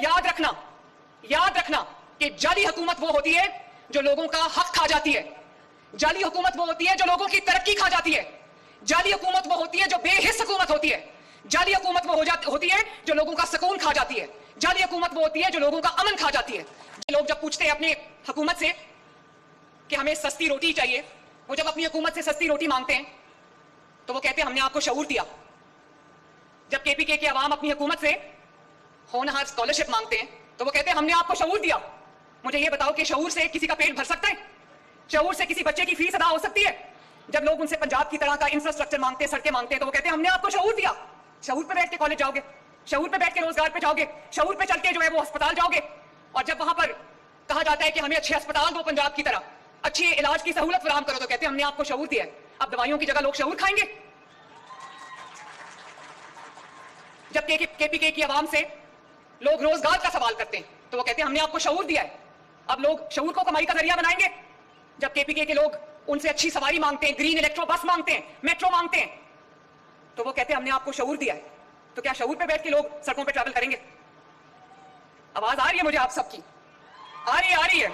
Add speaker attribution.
Speaker 1: याद रखना कि जाली हुकूमत वो होती है जो लोगों का हक खा जाती है। जाली हुकूमत वो होती है जो लोगों की तरक्की खा जाती है। जाली हुकूमत वो होती है जो बेहिस हुकूमत होती है। जाली हुकूमत वो होती है जो लोगों का सुकून खा जाती है। जाली हुकूमत वो होती है जो लोगों का अमन खा जाती है। लोग जब पूछते हैं अपनी हुकूमत से कि हमें सस्ती रोटी चाहिए, वो जब अपनी हुकूमत से सस्ती रोटी मांगते हैं तो वो कहते हैं हमने आपको शऊर दिया। जब केपीके की आवाम अपनी हुकूमत से होनहार स्कॉलरशिप मांगते हैं तो वो कहते हैं हमने आपको शऊर दिया। मुझे ये बताओ कि शऊर से किसी का पेट भर सकता है? शऊर से किसी बच्चे की फीस अदा हो सकती है? जब लोग उनसे पंजाब की तरह का इंफ्रास्ट्रक्चर मांगते हैं, सड़कें मांगते हैं, तो वो कहते हैं हमने आपको शऊर दिया। शऊर पे बैठ के कॉलेज जाओगे, शऊर पे बैठ के रोजगार पे जाओगे, शऊर पे चल के जो है वो अस्पताल जाओगे। और जब वहां पर कहा जाता है कि हमें अच्छे अस्पताल दो, पंजाब की तरह अच्छी इलाज की सहूलत फराहम करो, तो कहते हैं हमने आपको शऊर दिया है। अब दवाइयों की जगह लोग शऊर खाएंगे। जब केपीके की आवाम से लोग रोजगार का सवाल करते हैं तो वो कहते हैं हमने आपको शऊर दिया है। अब लोग शऊर को कमाई का जरिया बनाएंगे। जब केपीके के लोग उनसे अच्छी सवारी मांगते हैं, ग्रीन इलेक्ट्रो बस मांगते हैं, मेट्रो मांगते हैं, तो वो कहते हैं हमने आपको शऊर दिया है। तो क्या शऊर पे बैठ के लोग सड़कों पे ट्रैवल करेंगे? आवाज आ रही है मुझे आप सबकी? आ रही है।